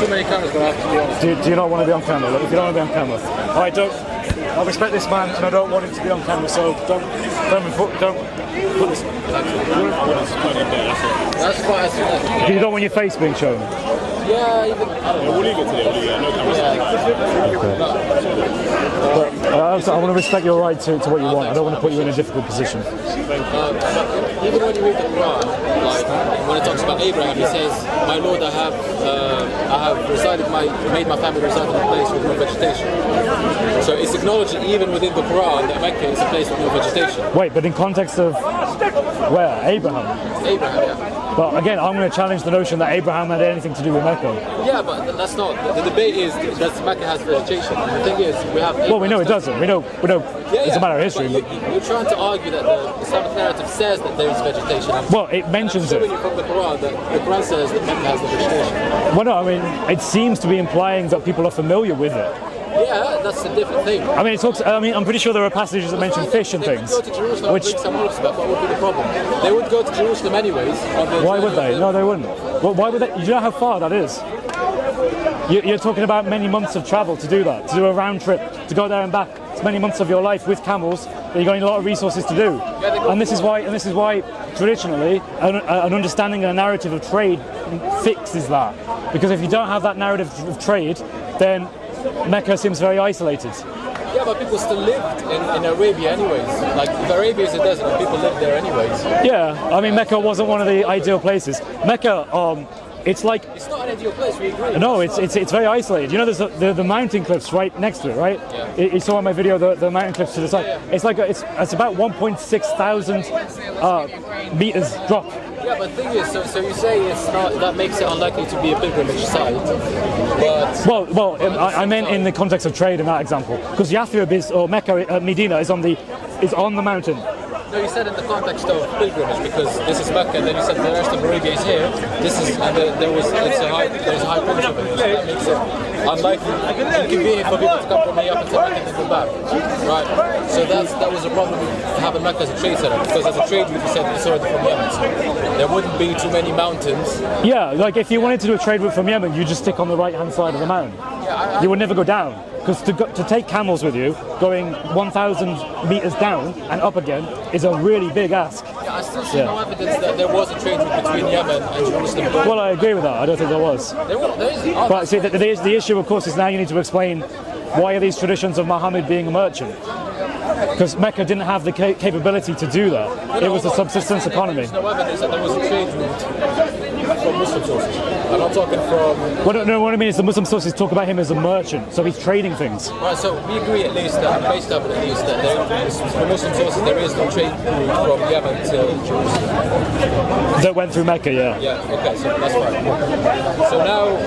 too many cameras, but I have to be honest. Do you not want to be on camera? Look, if you don't want to be on camera, I respect this man, and I don't want him to be on camera. So don't put this. That's fine. You don't want your face being shown. Yeah, even. We'll leave it today. No cameras. But I want to respect your right to what you want. I don't want to put you in a difficult position. Even when you read the Quran, like when it talks about Abraham, he says, "My Lord, I have made my family reside in a place with no vegetation." So it's acknowledged even within the Quran that Mecca is a place with no vegetation. Wait, but in context of where? Abraham. Abraham, yeah. But again, I'm going to challenge the notion that Abraham had anything to do with Mecca. Yeah, but that's not. The debate is that Mecca has vegetation. And the thing is, we have. Well, we know it doesn't. We know. It's a matter of history. But you're trying to argue that the Islamic narrative says that there is vegetation. Well, it mentions it. From the Quran, that the Quran says that Mecca has the vegetation. Well, no, I mean, it seems to be implying that people are familiar with it. Yeah, that's a different thing. I mean, I'm pretty sure there are passages that mention fish and things. They would go to Jerusalem and bring some olives back. What would be the problem? They would go to Jerusalem anyways. Why would they? No, they wouldn't. Well, why would they? You know how far that is? You're talking about many months of travel to do that, to do a round trip, to go there and back. It's many months of your life with camels that you're going a lot of resources to do. And this is why traditionally an understanding and a narrative of trade fixes that. Because if you don't have that narrative of trade, then Mecca seems very isolated. Yeah, but people still lived in Arabia anyways. Like, if Arabia is a desert, and people lived there anyways. Yeah, I mean, Mecca wasn't one of the ideal places. Mecca, it's like... It's not an ideal place, we agree. No, it's very isolated. You know, there's the mountain cliffs right next to it, right? Yeah. You saw in my video the mountain cliffs to the side. Yeah. It's like it's about 1,600 meters drop. Yeah, but the thing is, so you say it's not, that makes it unlikely to be a pilgrimage site, but... Well, I meant in the context of trade in that example, because Yathrib or Mecca, Medina is on the mountain. No, you said in the context of pilgrimage, because this is Mecca, and then you said the rest of Arabia is here. This is, and there's a high point of it, so that makes it unlikely, inconvenient for people to come from here up until Mecca and then go back, right? So that was a problem with having Mecca as a trade center, because as a trade route, you said it's already from Yemen, so there wouldn't be too many mountains. Yeah, like if you wanted to do a trade route from Yemen, you just stick on the right-hand side of the mountain. Yeah, you would never go down. Because to take camels with you, going 1,000 meters down and up again, is a really big ask. Yeah, I still see no evidence that there was a trade route between Yemen and Jerusalem. Well, I agree with that. I don't think there was. There is. But see, the issue, of course, is now you need to explain why are these traditions of Muhammad being a merchant? Because Mecca didn't have the capability to do that. It was a subsistence economy. There's no evidence that there was a trade route from Muslim sources. I'm not talking from... Well, no, what I mean is the Muslim sources talk about him as a merchant, so he's trading things. Right, so we agree at least that, based on at least, that from Muslim sources there is no trade route from Yemen to Jerusalem. That went through Mecca, yeah. Yeah, okay, so that's fine. So now,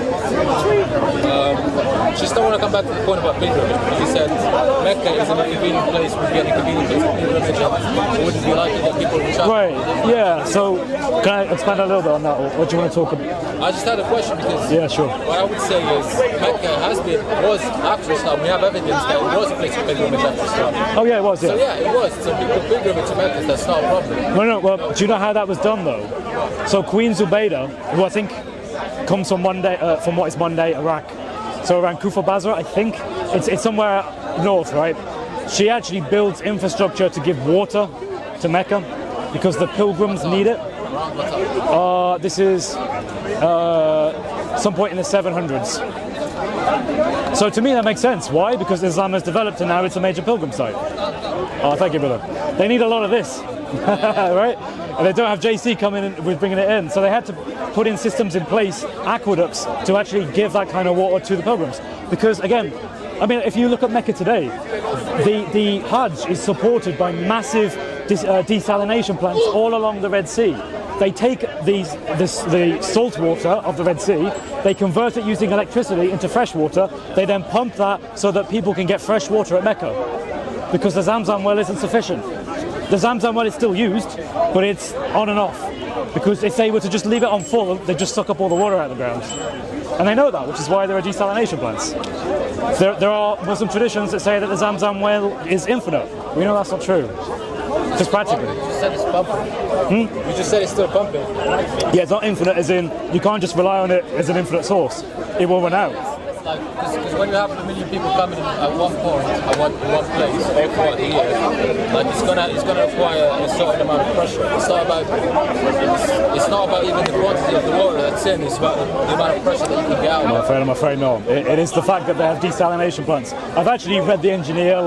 just don't want to come back to the point about pilgrimage. You said Mecca is an inconvenient place, would be an inconvenient place for pilgrimage. Wouldn't be likely that people would travel. Right, yeah, so can I expand a little bit on that, or what do you want to talk about? I just had a question because sure. What I would say is Mecca was after Islam. We have evidence that it was a place of pilgrimage after Islam. Oh yeah, it was, yeah. So yeah, it was. So people pilgrimage to Mecca, that's not a problem. Well, do you know how that was done though? So Queen Zubaydah, who I think comes from what is Monday, Iraq. So around Kufa Basra, I think. It's somewhere north, right? She actually builds infrastructure to give water to Mecca because the pilgrims need it. This is some point in the 700s. So to me that makes sense. Why? Because Islam has developed and now it's a major pilgrim site. Oh, thank you, brother. They need a lot of this, right? And they don't have JC coming in with bringing it in. So they had to put in systems in place, aqueducts, to actually give that kind of water to the pilgrims. Because again, I mean, if you look at Mecca today, the Hajj is supported by massive desalination plants all along the Red Sea. They take the salt water of the Red Sea, they convert it using electricity into fresh water, they then pump that so that people can get fresh water at Mecca. Because the Zamzam well isn't sufficient. The Zamzam well is still used, but it's on and off. Because if they were to just leave it on full, they'd just suck up all the water out of the ground. And they know that, which is why there are desalination plants. There are Muslim traditions that say that the Zamzam well is infinite. We know that's not true. just practically. You just said it's pumping. You just said it's still pumping. Yeah, it's not infinite as in, you can't just rely on it as an infinite source. It will run out. Like, because when you have 1 million people coming in at one point, at one place, all throughout the year, like it's gonna require a certain amount of pressure. It's not about even the quantity of the water that's in. It's about the amount of pressure that you can get out. I'm afraid no. It is the fact that they have desalination plants. I've actually read the engineer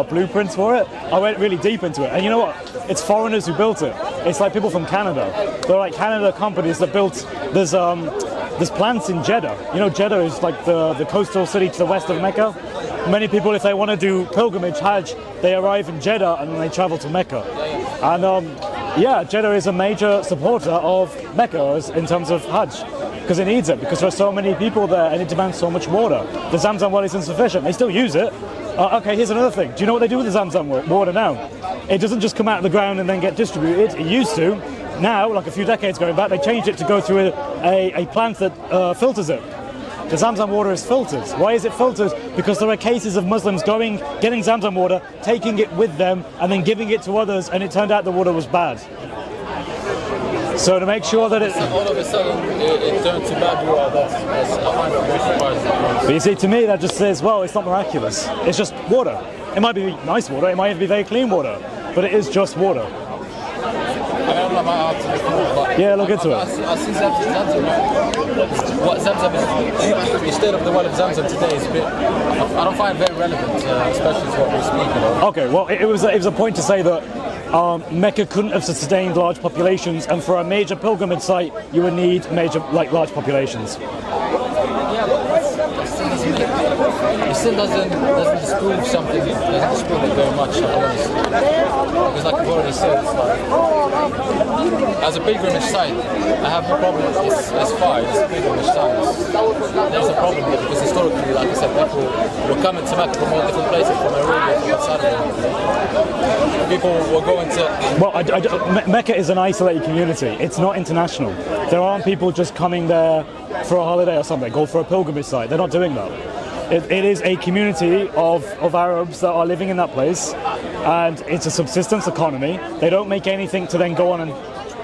blueprints for it. I went really deep into it, and you know what? It's foreigners who built it. It's like people from Canada. They're like Canada companies that built. There's plants in Jeddah. You know, Jeddah is like the coastal city to the west of Mecca. Many people, if they want to do pilgrimage, Hajj, they arrive in Jeddah and then they travel to Mecca. And yeah, Jeddah is a major supporter of Mecca in terms of Hajj, because it needs it, because there are so many people there and it demands so much water. The Zamzam well is insufficient. They still use it. Okay, here's another thing. Do you know what they do with the Zamzam water now? It doesn't just come out of the ground and then get distributed. It used to. Now, like a few decades going back, they changed it to go through a plant that filters it. The Zamzam water is filtered. Why is it filtered? Because there are cases of Muslims getting Zamzam water, taking it with them, and then giving it to others, and it turned out the water was bad. So to make sure that it... All of a sudden, it turned to bad water. I find that very surprising. But you see, to me, that just says, well, it's not miraculous. It's just water. It might be nice water, it might even be very clean water, but it is just water. Yeah, look into it. I see Zamzam. What Zamzam is, the state of the well of Zamzam today is a bit, I don't find very relevant, especially to what we're speaking of. Okay, well, it was a point to say that Mecca couldn't have sustained large populations, and for a major pilgrimage site, you would need large populations. Yeah, it still doesn't disprove something. It doesn't disprove it very much, honestly. Because like I've already said, it's like, as a pilgrimage site, I have no problem. It's fine. It's a pilgrimage site. There's a problem here because historically, like I said, people were coming to Mecca from all different places, from Arabia, from outside of Arabia. People were going to... Well, Mecca is an isolated community. It's not international. There aren't people just coming there for a holiday or something, go for a pilgrimage site. They're not doing that. It is a community of Arabs that are living in that place, and it's a subsistence economy. They don't make anything to then go on and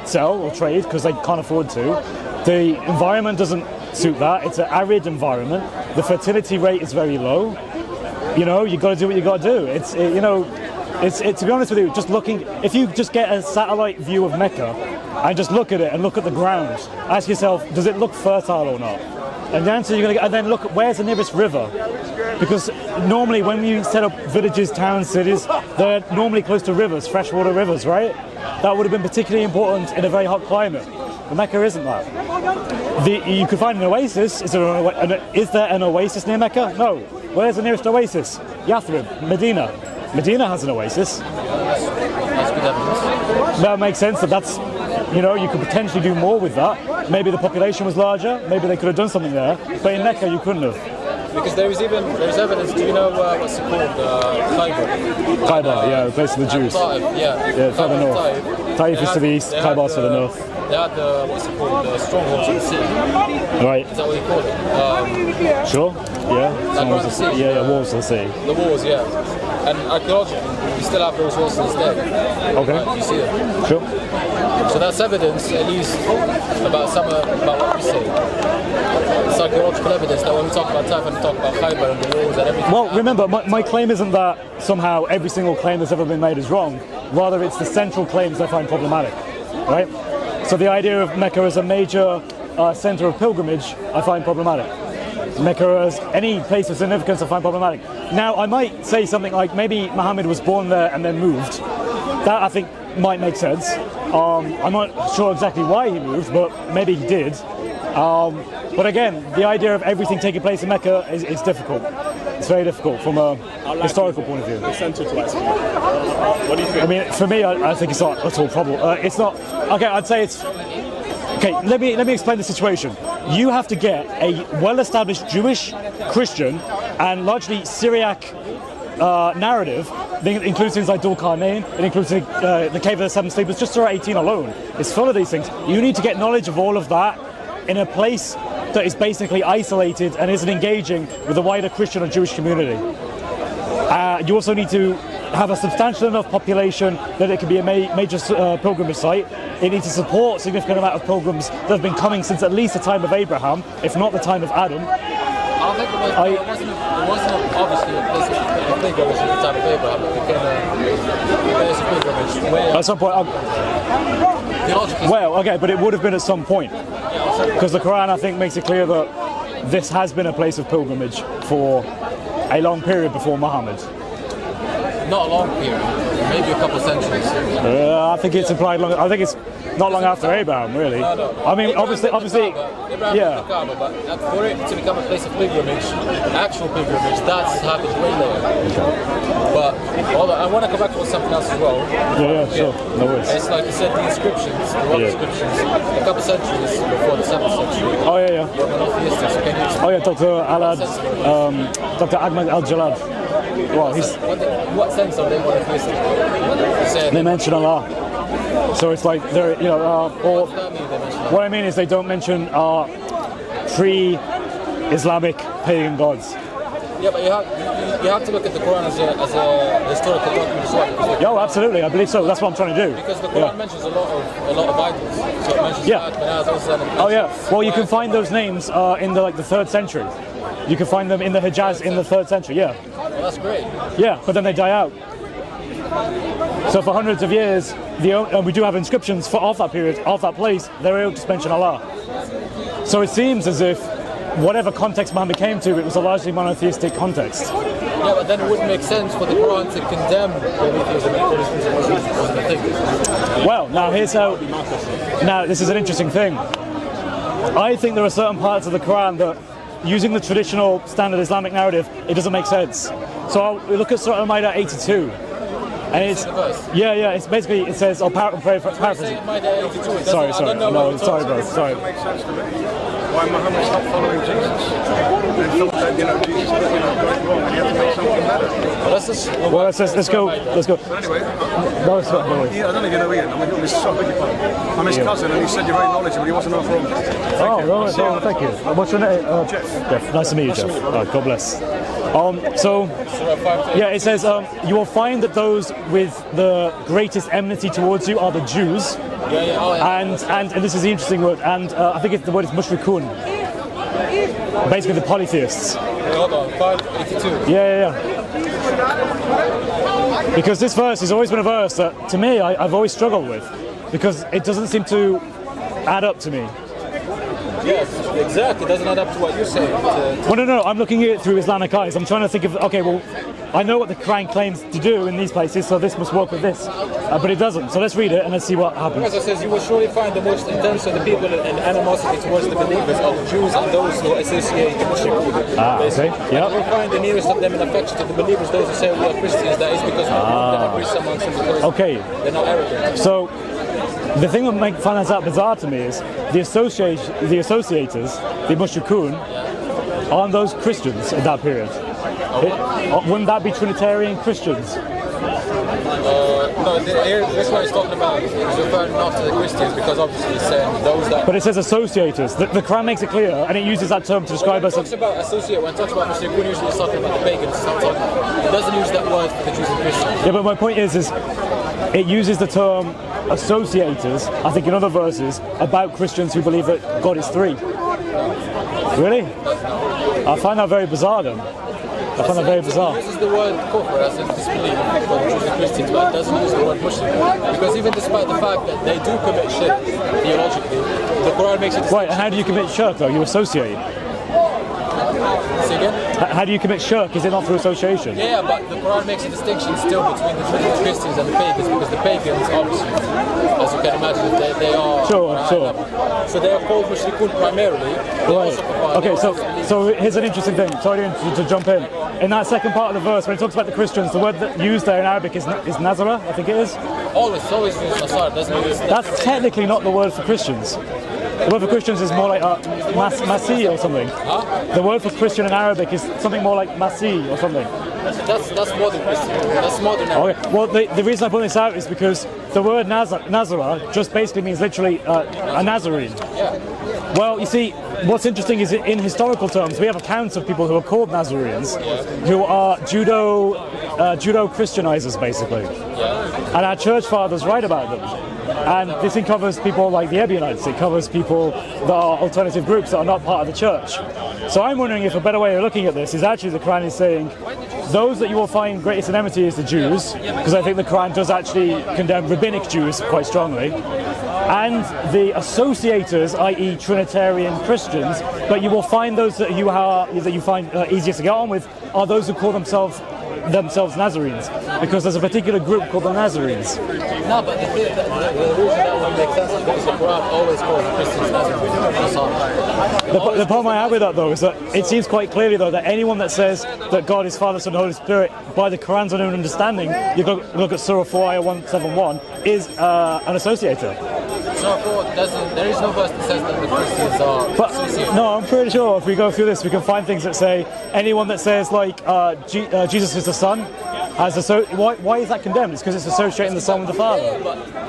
sell or trade because they can't afford to. The environment doesn't suit that. It's an arid environment. The fertility rate is very low. You know, you got to do what you got to do. To be honest with you, just looking, if you just get a satellite view of Mecca and just look at it and look at the ground, ask yourself, does it look fertile or not? And the answer you're going to get, and then look, where's the nearest river? Because normally when you set up villages, towns, cities, they're normally close to rivers, freshwater rivers, right? That would have been particularly important in a very hot climate. But Mecca isn't that. You could find an oasis. Is there an oasis near Mecca? No. Where's the nearest oasis? Yathrib, Medina. Medina has an oasis. That's good evidence. That makes sense. That's, you know, you could potentially do more with that. Maybe the population was larger. Maybe they could have done something there. But in Mecca, you couldn't have. Because there's evidence. Do you know what's it called? Khaybar. Khaybar, yeah, the place of the Jews. Taif, yeah, further north. Taif is to the east. Khaybar's to the north. They had the strongholds in the sea. Right. Is that what you call it? Sure. Yeah. Like the sea. Yeah, walls of the sea. The walls, yeah. And archaeologically, we still have those walls to this day. Okay. Right, you see it? Sure. So that's evidence, at least, about what we say. It's archaeological evidence that when we talk about Taif and we talk about Khaybar and the walls and everything. Well, remember, my claim isn't that somehow every single claim that's ever been made is wrong. Rather, it's the central claims I find problematic, right? So the idea of Mecca as a major center of pilgrimage, I find problematic. Mecca as any place of significance, I find problematic. Now, I might say something like maybe Muhammad was born there and then moved. That, I think, might make sense. I'm not sure exactly why he moved, but maybe he did. But again, the idea of everything taking place in Mecca is difficult. It's very difficult from a historical point of view. What do you think? I mean, for me, I think it's not at all probable. It's not. Okay, I'd say it's. Okay, let me explain the situation. You have to get a well-established Jewish, Christian, and largely Syriac narrative. It includes things like Dul Qarnayn, it includes the Cave of the Seven Sleepers. Just Surah 18 alone is full of these things. You need to get knowledge of all of that in a place that is basically isolated and isn't engaging with the wider Christian or Jewish community. You also need to have a substantial enough population that it can be a major pilgrimage site. It needs to support a significant amount of pilgrims that have been coming since at least the time of Abraham, if not the time of Adam. I don't think it wasn't obviously a place of pilgrimage at the time of Abraham. It became a place of pilgrimage where At some point, theologically. well, okay, but it would have been at some point, because the Quran, I think, makes it clear that this has been a place of pilgrimage for a long period before Muhammad. Not a long period, maybe a couple of centuries. I think it's implied long. I think it's not long after Abraham, really. No. I mean, Abraham obviously, Abraham yeah. built the Kaaba, but for it to become a place of pilgrimage, actual pilgrimage, that's happened way later. But hold on, I want to go back to something else as well. Yeah, sure. No worries. It's like you said, the inscriptions, the rock inscriptions, a couple of centuries before the 7th century. Oh yeah. Were monotheistic. So can you explain Oh yeah, Dr. Ahmad Al-Jalad. Well, what sense are they monotheistic? they mention Allah. So it's like they're, or What does that mean, they mention that? what I mean is they don't mention pre-Islamic pagan gods. Yeah, but you have to look at the Quran as a historical document as well. Because Yeah, absolutely, I believe so. That's what I'm trying to do. because the Quran mentions a lot of idols. So it mentions Yeah. Manaz, Uzza, and Oh yeah. Well, you can find those names in the 3rd century. You can find them in the Hijaz in the 3rd century. Yeah. Well, that's great. Yeah, but then they die out. So for hundreds of years, and we do have inscriptions of that period, of that place, they're able to mention Allah. So it seems as if whatever context Muhammad came to, it was a largely monotheistic context. Yeah, but then it wouldn't make sense for the Quran to condemn polytheism and the thing. Well, now this is an interesting thing. I think there are certain parts of the Quran that, using the traditional standard Islamic narrative, it doesn't make sense. So we look at Surah Al-Ma'idah 82. And it's it's basically, it says, paraphrasing. Sorry, sorry, bro, sorry. It makes sense to me why Muhammad stopped following Jesus and thought that Jesus was going wrong and he had to make something better. Well, Let's go. But anyway, No, it's not, no worries. I don't know if you know Ian. I'm his son, I'm his cousin, and he said you're very knowledgeable. He wasn't from. Thank you. What's your name? Jeff. Jeff. Nice to meet you, Jeff. God bless. It says you will find that those with the greatest enmity towards you are the Jews. And this is the interesting word, and I think the word is mushrikun. Basically the polytheists. Hold on, 582. Yeah. Because this verse has always been a verse that, to me, I've always struggled with, because it doesn't seem to add up to me. Yes, exactly. It doesn't add up to what you're saying. Well, no, I'm looking at it through Islamic eyes. I'm trying to think of, okay, well, I know what the Quran claims to do in these places, so this must work with this. But it doesn't. So let's read it and let's see what happens. As it says, you will surely find the most intense of the people and animosity towards the believers are the Jews and those who associate the Muslims. Okay. Yeah. You will find the nearest of them in affection to the believers, those who say we are Christians. That is because we are Christians amongst them because they're not arrogant. So the thing that finds that bizarre to me is the associators, the mushrikun, aren't those Christians in that period? Wouldn't that be Trinitarian Christians? No, that's what he's talking about. He's referring not to the Christians because obviously he's saying those that. But it says associators. The Quran makes it clear, and it uses that term to describe us. When it talks about associate, when it talks about mushrikun, usually it's talking about the pagans. It doesn't use that word for the Jews and Christians. Yeah, but my point is it uses the term associators, I think in other verses, about Christians who believe that God is three. Really? I find that very bizarre then. I find that very bizarre. It uses the word kufr as in disbelief for the Jews and Christians, but it doesn't use the word Muslim. Because even despite the fact that they do commit shirk theologically, the Quran makes it distinction. Right, and how do you commit shirk though? You associate. Say again? How do you commit shirk? Is it not through association? Yeah, but the Quran makes a distinction still between the Jews and Christians and the pagans, because the pagans, obviously, as you can imagine, they are Sure. So they are called mushrikun primarily. Right. Okay, so here's an interesting thing. Sorry to jump in. In that second part of the verse, when it talks about the Christians, the word that used there in Arabic is Nazarah, I think it is. Always used Nasara, doesn't use. That's technically not the word for Christians. The word for Christians is more like Masih or something. Huh? The word for Christian in Arabic is something more like Masih or something. That's modern Christianity. That's modern. Okay. Well, the reason I point this out is because the word Nazarah just basically means literally a Nazarene. Yeah. Well, you see, what's interesting is in historical terms, we have accounts of people who are called Nazarenes, who are Judo-Christianizers, basically. And our church fathers write about them. And this covers people like the Ebionites, it covers people that are alternative groups that are not part of the church. So I'm wondering if a better way of looking at this is actually the Quran is saying, those that you will find greatest enmity is the Jews, because I think the Quran does actually condemn rabbinic Jews quite strongly, and the associators, i.e. Trinitarian Christians, but you will find those that you find easiest to get on with are those who call themselves Nazarenes, because there's a particular group called the Nazarenes. No, but the reason that would make sense is because the Quran always calls the Christians Nazarenes. That's all. The problem I have with that, though, is that it seems quite clearly, though, that anyone that says that God is Father, Son, and Holy Spirit, by the Quran's own understanding, you look at Surah 4, Ayah 171, is an associator. Surah 4 there is no verse that says that the Christians are associated. No, I'm pretty sure if we go through this, we can find things that say anyone that says, like, Jesus is the Son, why is that condemned? It's because it's associating the Son with the Father.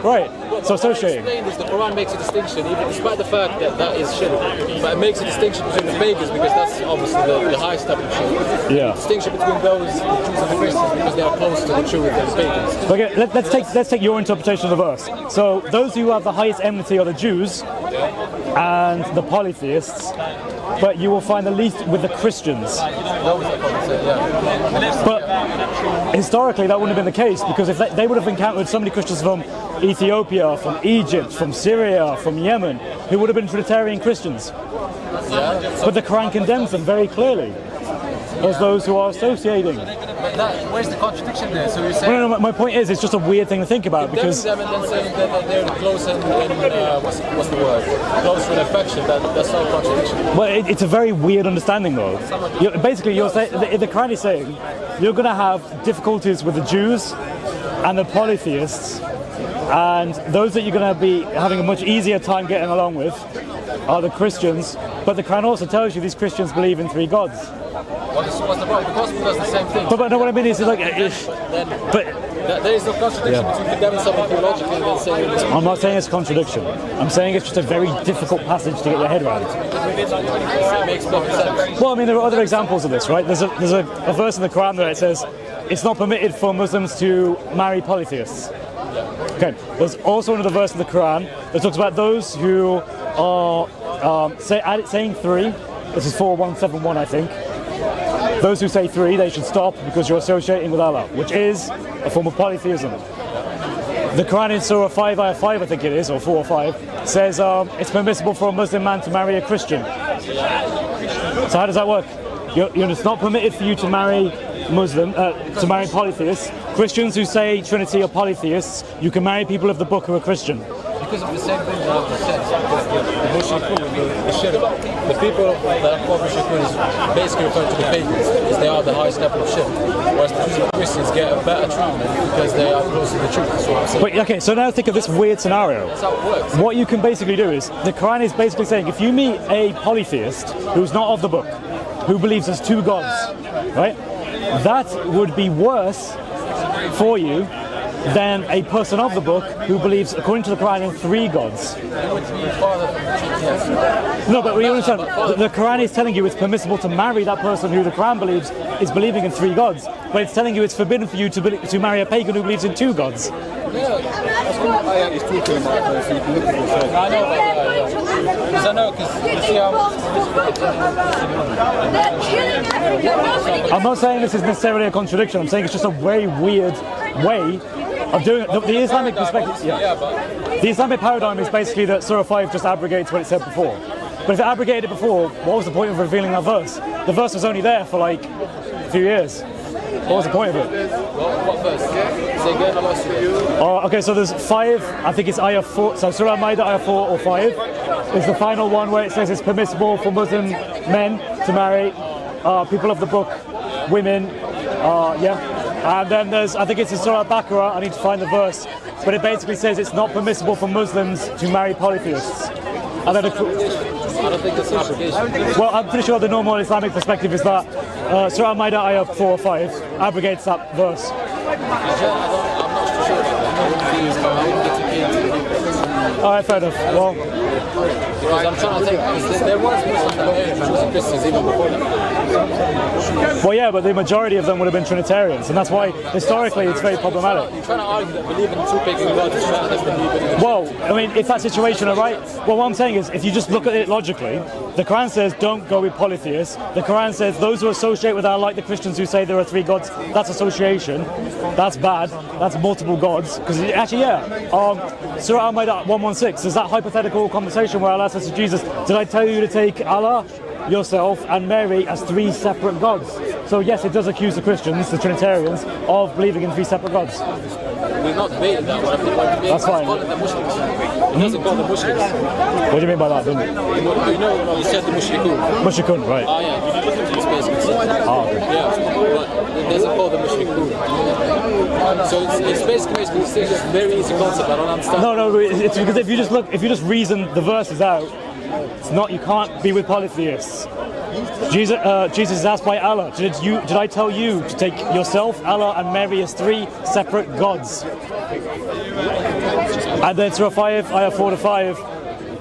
Right, so associating. The Quran makes a distinction, even despite the fact that that is shirk, but it makes a distinction between the pagans, because that's obviously the highest step of shirk. Yeah. Distinction between those Jews and the Christians, because they are close to the truth and the pagans. Okay, let's take your interpretation of the verse. So those who have the highest enmity are the Jews and the polytheists, but you will find the least with the Christians. But historically that wouldn't have been the case, because if they would have encountered so many Christians from Ethiopia, from Egypt, from Syria, from Yemen, who would have been Trinitarian Christians. But the Quran condemns them very clearly as those who are associating. Where's the contradiction there? So you're saying... No, my point is, it's just a weird thing to think about, because... them and then saying that they're close in what's the word? Close in affection, that's not a contradiction. Well, it's a very weird understanding, though. Basically, you're saying, the Quran is saying, you're going to have difficulties with the Jews and the polytheists, and those that you're going to be having a much easier time getting along with are the Christians, but the Quran also tells you these Christians believe in three gods. What's the problem? The gospel does the same thing. But no, what I mean is like... there is no contradiction between condemning something theologically and then saying... I'm not saying it's a contradiction. I'm saying it's just a very difficult passage to get your head around. It makes perfect sense. Well, I mean, there are other examples of this, right? There's a verse in the Quran where it says it's not permitted for Muslims to marry polytheists. Okay. There's also another verse in the Quran that talks about those who are saying three. This is 4171, I think. Those who say three, they should stop because you're associating with Allah, which is a form of polytheism. The Quran in Surah 5, Ayah 5, I think it is, or 4 or 5, says it's permissible for a Muslim man to marry a Christian. So how does that work? It's not permitted for you to marry to marry polytheists. Christians who say Trinity are polytheists, you can marry people of the book who are Christian. Because of the same thing that I've said, the people that are called mushrikun is basically referring to the pagans, because they are the highest level of shirk. Whereas the Christians get a better treatment because they are close to the truth. That's what I'm saying. Wait, okay, so now think of this weird scenario. That's how it works. What you can basically do is, the Quran is basically saying, if you meet a polytheist who's not of the book, who believes there's two gods, right? That would be worse for you than a person of the book who believes, according to the Quran, in three gods. No, but you understand, the Quran is telling you it's permissible to marry that person who the Quran believes is believing in three gods, but it's telling you it's forbidden for you to marry a pagan who believes in two gods. That's what I was talking about, so you can look at yourself. I know, because I know, because you see how... I'm not saying this is necessarily a contradiction, I'm saying it's just a very weird way of doing it. The Islamic perspective, the Islamic paradigm is basically that Surah 5 just abrogates what it said before. But if it abrogated it before, what was the point of revealing that verse? The verse was only there for like a few years. What was the point of it? What verse? Say again, I lost you. Okay, so there's 5, I think it's Ayah 4, so Surah Al-Ma'idah Ayah 4 or 5 is the final one where it says it's permissible for Muslim men to marry people of the book, women, and then there's, I think it's in Surah Al-Baqarah, I need to find the verse, but it basically says it's not permissible for Muslims to marry polytheists. And then I don't think it's an obligation. well, I'm pretty sure the normal Islamic perspective is that Surah Al-Ma'idah ayah 4 or 5 abrogates that verse. I'm not sure about that. Alright, fair enough. Well, Because I'm trying to think, because there was Muslims that were Jews and Christians even before them. well, yeah, but the majority of them would have been Trinitarians, and that's why historically it's very problematic. You're trying to argue that believing in two pagan gods is better than believing in... Well, I mean, if that situation are right, well, what I'm saying is, if you just look at it logically, the Quran says don't go with polytheists. The Quran says those who associate with Allah, like the Christians who say there are 3 gods, that's association. That's bad. That's multiple gods. Because actually, yeah, Surah Al-Ma'idah 116 is that hypothetical conversation where Allah says to Jesus, "Did I tell you to take Allah, yourself, and Mary as 3 separate gods?" So yes, it does accuse the Christians, the Trinitarians, of believing in 3 separate gods. We're not debating that one. That's fine. Calling them Muslims. It doesn't call them Muslims. What do you mean by that? You know, you said the Mushrikun. Mushrikun, right? Oh yeah, it's basically yeah, but it doesn't call them Mushrikun. So it's basically it's a very easy concept. I don't understand. No, it's because if you just reason the verses out, it's not. You can't be with polytheists. Jesus is asked by Allah, did I tell you to take yourself, Allah, and Mary as 3 separate gods? And then Surah 5, ayah 4 to 5,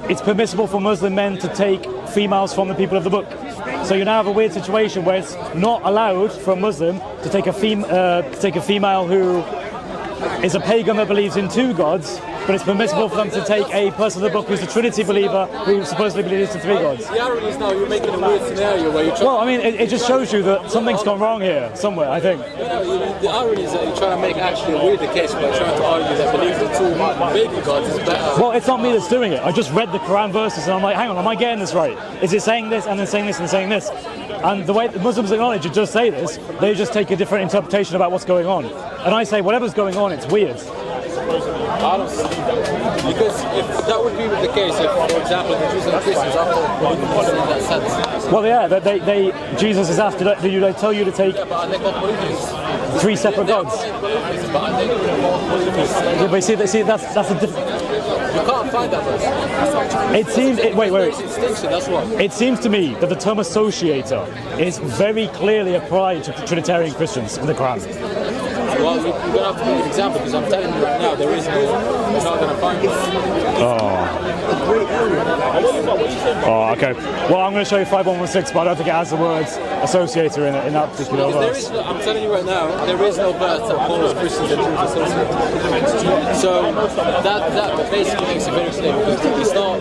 it's permissible for Muslim men to take females from the people of the book. So you now have a weird situation where it's not allowed for a Muslim to take a female who is a pagan that believes in 2 gods, but it's permissible for them to take a person of the book who's a Trinity believer who supposedly believes in 3 gods. The irony is now you're making a weird scenario where you're trying... Well, I mean, it just shows you that something's gone wrong here, somewhere, I think. The irony is that you're trying to make actually a weirder case by trying to argue that believing in 2 pagan gods is better. Well, it's not me that's doing it. I just read the Quran verses and I'm like, hang on, am I getting this right? Is it saying this and then saying this and saying this? And the way the Muslims acknowledge it does say this, they just take a different interpretation about what's going on. And I say, whatever's going on, it's weird. I don't see that. Because if that would be the case, if, for example, the Jews and the Christians are all in that sense. Well, yeah, Jesus is asked, did I tell you to take 3 separate gods? Yeah, but see, that's a different... You can't find that verse. It seems... Wait. That's what. It seems to me that the term associator is very clearly applied to Trinitarian Christians in the Quran. Well, you're going to have to give an example because I'm telling you right now, there is no, you're not going to find it. Oh, okay. Well, I'm going to show you 5116, but I don't think it has the words associator in that particular verse. I'm telling you right now, there is no verse that calls Christians and Jews associated. So that basically makes it very clear because there is no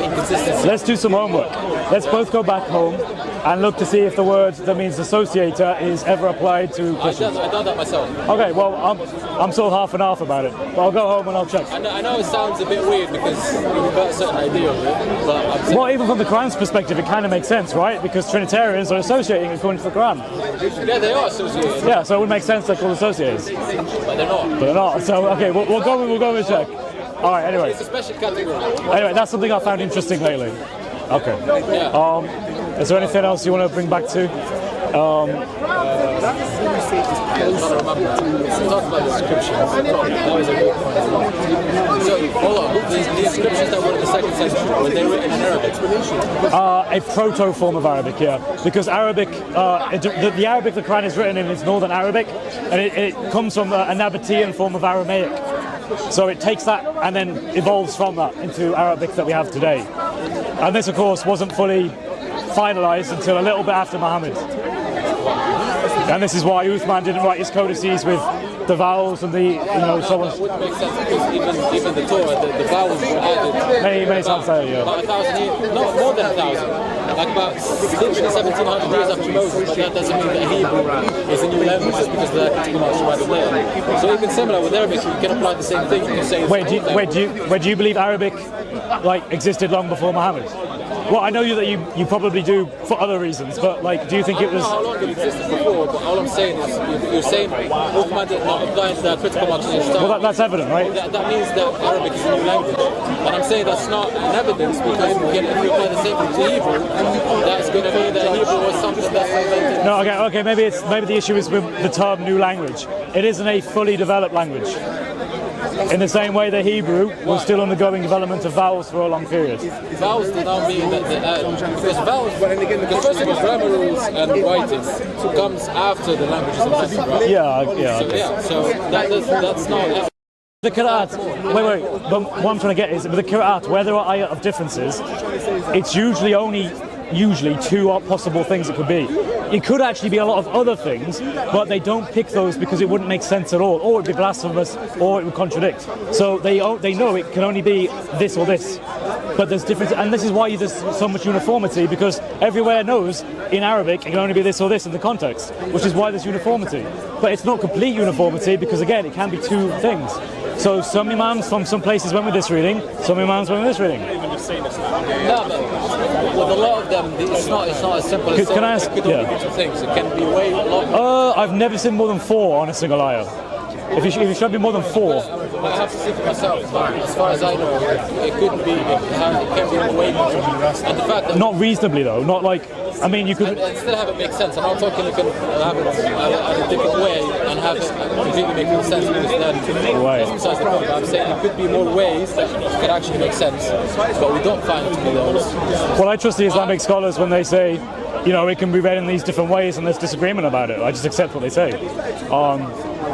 inconsistency. Let's do some homework. Let's both go back home and look to see if the word that means associator is ever applied to Christians. I've done that myself. Okay, well, I'm still half and half about it, but I'll go home and I'll check. I know it sounds a bit weird because you've got a certain idea of it, but... Well, even from the Quran's perspective, it kind of makes sense, right? Because Trinitarians are associating according to the Quran. Yeah, they are associated. Yeah, so it would make sense they're called associators. But they're not. But they're not. So, okay, we'll go and check. All right, anyway. It's a special category. Anyway, that's something I found interesting lately. Okay. Yeah. Is there anything else you want to bring back to? Talk about the scriptures. That was a good point. So, hold on. The scriptures that were in the 2nd century, were they written in Arabic? A proto form of Arabic, yeah. Because Arabic, the Arabic the Quran is written in is Northern Arabic, and it comes from a Nabatean form of Aramaic. So it takes that and then evolves from that into Arabic that we have today. And this, of course, wasn't fully finalized until a little bit after Muhammad. And this is why Uthman didn't write his codices with the vowels and the, so on. That wouldn't make sense because even the Torah, the vowels were added. Many times later, yeah. About 1,000 years, not more than 1,000. Like about 1,700 years after Moses, but that doesn't mean that Hebrew is a new language just because that came out right away. So even similar with Arabic, you can apply the same thing. You can say do you believe Arabic existed long before Muhammad? Well, I know that you probably do for other reasons, but do you think it was... I don't know how long it existed before, but all I'm saying is, you're saying Uthman did not apply the critical marks. Well, that's evident, right? That means that Arabic is a new language. And I'm saying that's not an evidence because if you apply the same thing to Hebrew, that's going to mean that Hebrew was something that's invented. No, okay, maybe the issue is with the term new language. It isn't a fully developed language. In the same way that Hebrew was still undergoing development of vowels for a long period. Vowels do not mean that because vowels, because first of all, grammar rules and writing comes after the language is invented, right? So that's not. The Qira'at, wait, but what I'm trying to get is, with the Qira'at, where there are ayat of differences, it's usually only two possible things it could be. It could actually be a lot of other things, but they don't pick those because it wouldn't make sense at all, or it would be blasphemous, or it would contradict. So they know it can only be this or this. But there's difference, and this is why there's so much uniformity, because everywhere knows in Arabic it can only be this or this in the context, which is why there's uniformity. But it's not complete uniformity, because again, it can be two things. So some imams from some places went with this reading, some imams went with this reading. No, but with a lot of them, it's not as simple as can I ask? It could only be two things. It can be way longer. I've never seen more than 4 on a single ayah. If you showed me more than 4. I have to see for myself, but as far as I know, it could be, it can be way more. And the fact that not reasonably though, not like, I mean, you could... And still have it make sense. I'm not talking you can have it a different way and have it completely make sense, because then that's besides the point. I'm saying there could be more ways that could actually make sense, but we don't find it to be those. Well, I trust the Islamic scholars when they say, it can be read in these different ways and there's disagreement about it. I just accept what they say.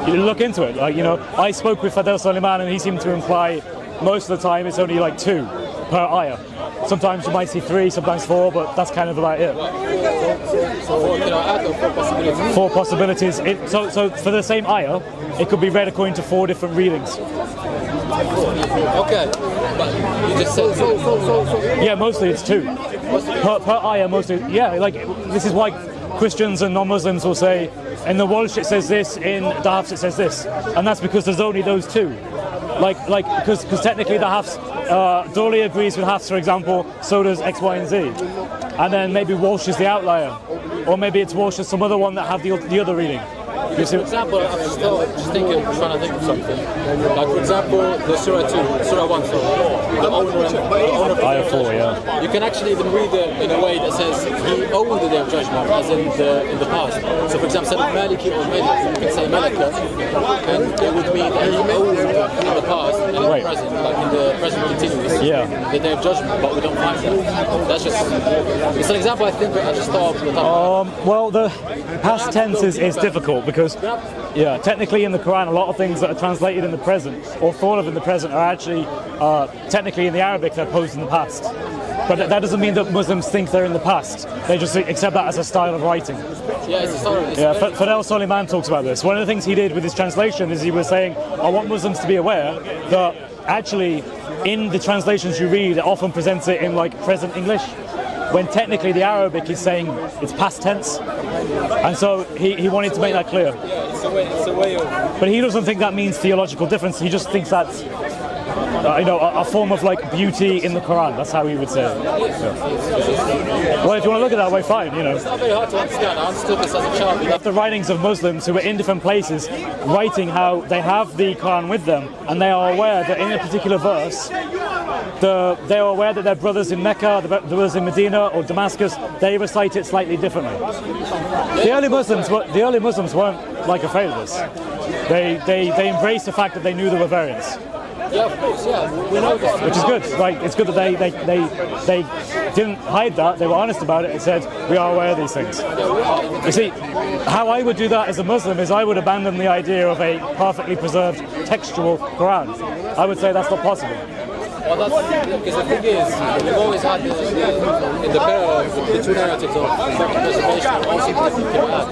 You look into it. I spoke with Fadel Soliman and he seemed to imply most of the time it's only like 2 per ayah. Sometimes you might see 3, sometimes 4, but that's kind of about it. So can I add 4 possibilities? 4 possibilities. So for the same ayah, it could be read according to 4 different readings. Okay, but you just said yeah, mostly it's 2 per ayah. Mostly, yeah. Like this is why Christians and non-Muslims will say, in the Walsh it says this, in the Hafs it says this, and that's because there's only those 2. Because technically the Hafs, Dawley agrees with Hafs, for example, so does X, Y, and Z, and then maybe Walsh is the outlier, or maybe it's Walsh and some other one that have the other reading. For example, I'm just trying to think of something. Like, for example, the Surah 2, Surah 1, the owner of Ayah 4, yeah. You can actually even read it in a way that says he owned the Day of Judgment, as in the past. So, for example, instead of Maliki or Malik, you can say Malika, and it would mean that he owned in the past and in the present, like in the present continuous, the Day of Judgment, but we don't find that. That's just, it's an example I think I just thought of the top. Well, the past tense is difficult because, technically in the Quran, a lot of things that are translated in the present or thought of in the present are actually technically in the Arabic they're posed in the past. But that doesn't mean that Muslims think they're in the past. They just accept that as a style of writing. Yeah, it's a style. Fadel Soliman talks about this. One of the things he did with his translation is he was saying, I want Muslims to be aware that actually in the translations you read, it often presents it in like present English, when technically the Arabic is saying it's past tense. And so he wanted to make that clear. Yeah, it's a way of... But he doesn't think that means theological difference. He just thinks that's a form of like beauty in the Quran. That's how he would say it. Yeah. Well, if you want to look at it that way, fine. It's not very hard to understand. I understood this as a child. The writings of Muslims who were in different places, writing how they have the Quran with them, and they are aware that in a particular verse, they are aware that their brothers in Mecca, the brothers in Medina or Damascus, they recite it slightly differently. The early Muslims weren't like afraid of this. They embraced the fact that they knew there were variants. Yeah, of course, yeah. We know this. Which is good. Like, it's good that they didn't hide that. They were honest about it and said, we are aware of these things. You see, how I would do that as a Muslim is I would abandon the idea of a perfectly preserved textual Quran. I would say that's not possible. Well, that's because the thing is, we've always had in the parallel the 2 narratives of preservation and also the Qira'at.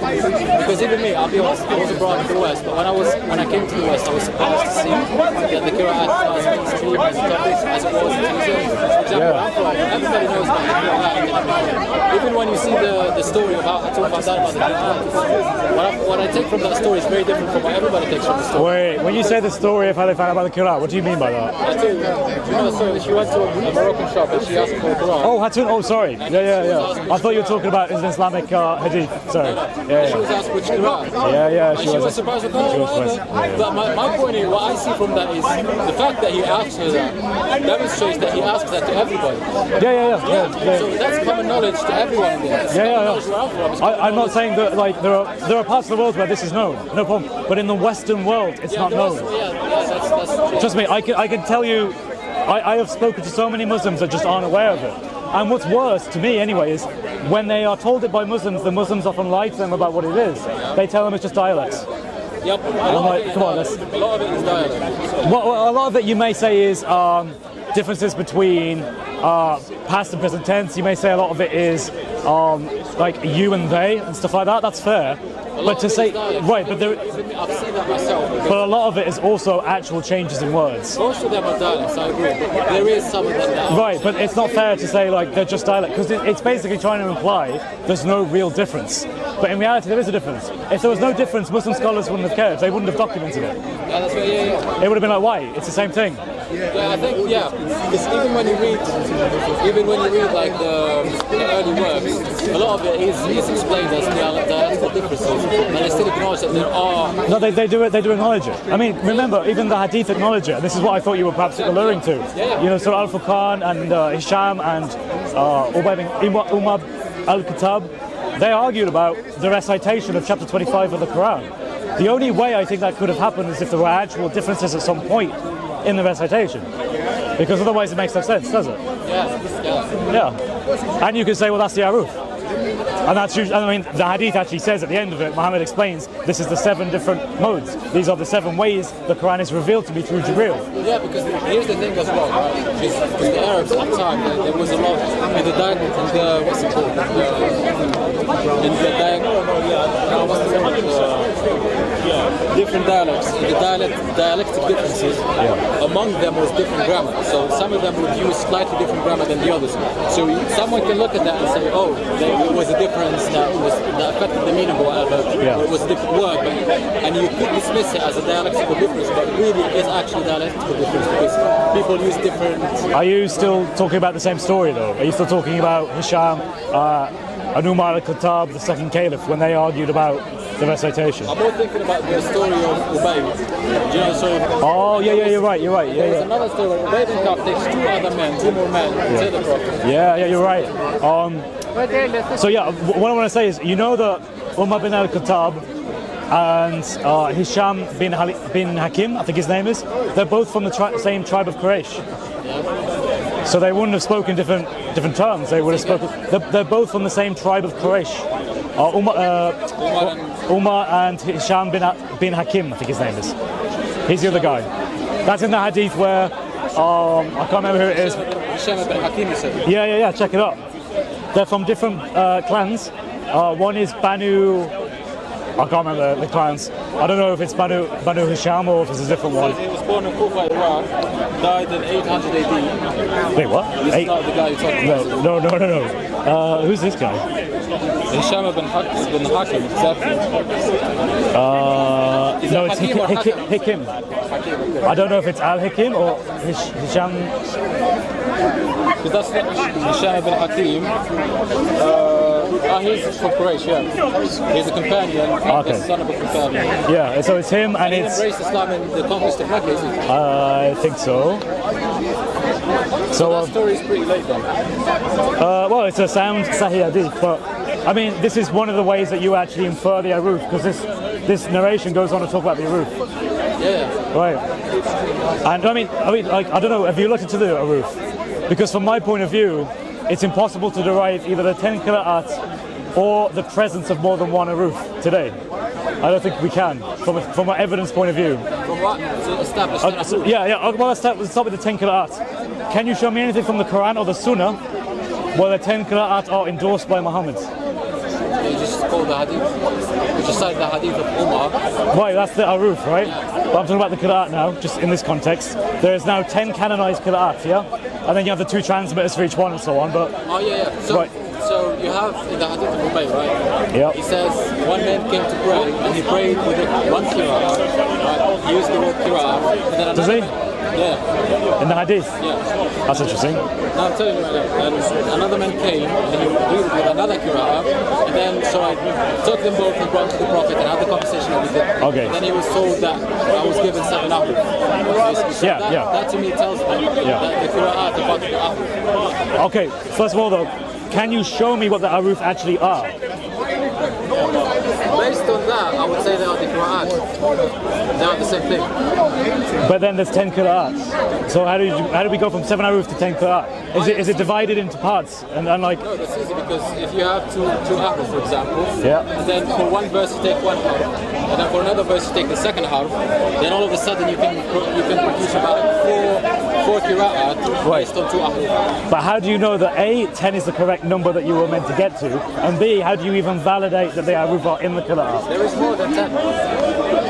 Because even me, I'll be honest, I wasn't brought into the West, but when I came to the West, I was surprised to see that the Qira'at was as extreme as topics as it was in Tunisia. For example, everybody knows about the Qira'at. Even when you see the story of how Atul found out about the Qira'at, what I take from that story is very different from what everybody takes from the story. Wait, when you say the story of how they found out about the Qira'at, what do you mean by that? So she went to a Moroccan shop and she asked for a Quran. Oh, Hatun. Oh, sorry. Yeah. I thought you were talking about an Islamic hadith. Sorry. She was asked which Quran. Yeah. She was surprised with that. But my point is, what I see from that is the fact that he asked also that demonstrates that he asks that to everybody. Yeah. So that's common knowledge to everyone in there. I'm not saying that like there are parts of the world where this is known, no problem. But in the Western world, it's not known. That's true. Trust me, I can tell you, I have spoken to so many Muslims that just aren't aware of it. And what's worse, to me anyway, is when they are told it by Muslims, the Muslims often lie to them about what it is. They tell them it's just dialects. Yep. A lot of it is dialect. Well, a lot of it you may say is differences between past and present tense. You may say a lot of it is like you and they and stuff like that. That's fair. But to say right, but there, I've seen that myself. but a lot of it is also actual changes in words. Most of them are dialects, I agree. But there is some of them that are. Right, but it's not fair to say like they're just dialect because it's basically trying to imply there's no real difference. But in reality, there is a difference. If there was no difference, Muslim scholars wouldn't have cared. They wouldn't have documented it. Yeah, that's right. Yeah. It would have been like, why? It's the same thing. Yeah, I think because even when you read like the early works, a lot of it is explained as dialectal differences, and they still acknowledge that there are. No, they do it. They do acknowledge it. I mean, remember, even the Hadith acknowledge it. And this is what I thought you were perhaps alluring to. Yeah. You know, Surah Al-Furqan and Hisham and Umar Al-Khattab, they argued about the recitation of chapter 25 of the Quran. The only way I think that could have happened is if there were actual differences at some point in the recitation, because otherwise it makes no sense, does it? Yeah. And you can say, well, that's the Aruf. And that's usually, I mean, the Hadith actually says at the end of it, Muhammad explains, this is the 7 different modes. These are the 7 ways the Quran is revealed to me through Jibreel. Yeah, because here's the thing as well, right? Because the Arabs at the time, there was a lot in the dialect, in the, what's it called? In the different dialects, the dialectic differences, among them was different grammar. So some of them would use slightly different grammar than the others. So someone can look at that and say, oh, there was a difference that affected the meaning or whatever. It was a different word, and you could dismiss it as a dialectical difference, but really it is actually a dialectical difference because people use different. Are you still talking about the same story though? Are you still talking about Hisham and Umar al-Khattab, the second caliph, when they argued about the recitation? I'm more thinking about the story of Ubay. Do you know the story of Oh, yeah, you're right. There's another story where Ubay bin Ka'b takes 2 other men, 2 more men, to the Prophet. Yeah, you're right. So yeah, what I want to say is, you know that Umar bin al-Khattab and Hisham bin Hakim, I think his name is, they're both from the same tribe of Quraysh. So they wouldn't have spoken different terms. They would have spoken. They're both from the same tribe of Quraysh. Umar and Hisham bin Hakim, I think his name is. He's the other guy. That's in the hadith where I can't remember who it is. Hisham bin Hakim, you said? Yeah. Check it out. They're from different clans. One is Banu. I can't remember the clans. I don't know if it's Banu Hisham or if it's a different one. He was born in Kufa, Iraq, died in 800 AD. Wait, what? This is not the guy you're talking about. No. Who's this guy? Hisham bin Hakim, exactly. No, it's Hikim. I don't know if it's Al-Hikim or Hisham. Because that's Hisham bin Hakim. He's from Quraysh, yeah. He's a companion, the son of a companion. Yeah, so it's him and he it's... embraced Islam in the conquest of Mecca, isn't he? I think so. So that story is pretty late then. Well, it's a sound Sahih Hadith, but I mean, this is one of the ways that you actually infer the Aruf, because this narration goes on to talk about the Aruf. Yeah. Right. And I mean, like, I don't know, have you looked into the Aruf? Because from my point of view, it's impossible to derive either the 10 qira'at or the presence of more than one Aruf today. I don't think we can, from an evidence point of view. From what? To establish well, let's start with the 10 qira'at. Can you show me anything from the Quran or the Sunnah where the 10 qira'at are endorsed by Muhammad? You just call the hadith. You just cite the hadith of Umar. Right, that's the Aruf, right? But I'm talking about the qira'at now, just in this context. There is now 10 canonized qira'at, yeah? And then you have the 2 transmitters for each one and so on, but... Oh, yeah. So you have in the hadith of Ubay, right? Yeah. He says one man came to pray and he prayed with one qira'ah, right? He used the word qira'ah. And then does he? Yeah. In the hadith? Yeah. That's interesting. No, I'm telling you right now. And another man came and he read with another qira'ah. And then so I took them both and brought to the Prophet and had the conversation and everything. Okay. And then he was told that I was given 7 hours. basically. So that to me tells me that the Qur'an are part of the Aruf. Okay, first of all though, can you show me what the Aruf actually are? Based on that, I would say they are the Qur'an. They are the same thing. But then there's 10 qira'ats. So how do we go from 7 Aruf to 10 qira'at? Is it divided into parts? And like no, that's easy because if you have two Aruf, for example, yeah. then for one verse you take one Aruf, and then for another verse you take the second Aruf, then all of a sudden you can produce about four qira'at based on 2 Aruf. But how do you know that A, 10 is the correct number that you were meant to get to, and B, how do you even validate that the Aruf are in the qira'at? There is more than 10.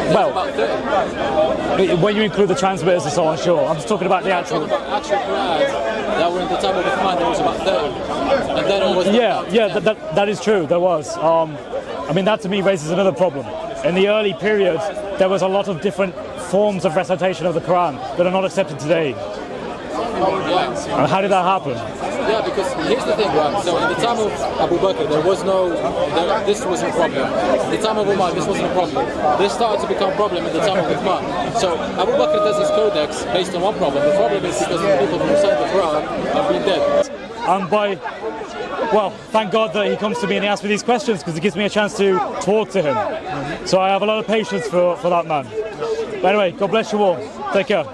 Well, about 30. When you include the transmitters and so on, sure. I'm just talking about the actual. I'm talking about actual qira'at that were in the time of Uthman, there was about 30. And then it was that is true, there was. I mean, that to me raises another problem. In the early period, there was a lot of different forms of recitation of the Quran that are not accepted today. Yeah. And how did that happen? Yeah, because here's the thing, right? So in the time of Abu Bakr, this wasn't a problem. In the time of Umar, this wasn't a problem. This started to become a problem in the time of Uthman. So Abu Bakr does his codex based on one problem. The problem is because the people who recite the Quran have been dead. And well, thank God that he comes to me and he asks me these questions because it gives me a chance to talk to him. So I have a lot of patience for that man. But anyway, God bless you all. Take care.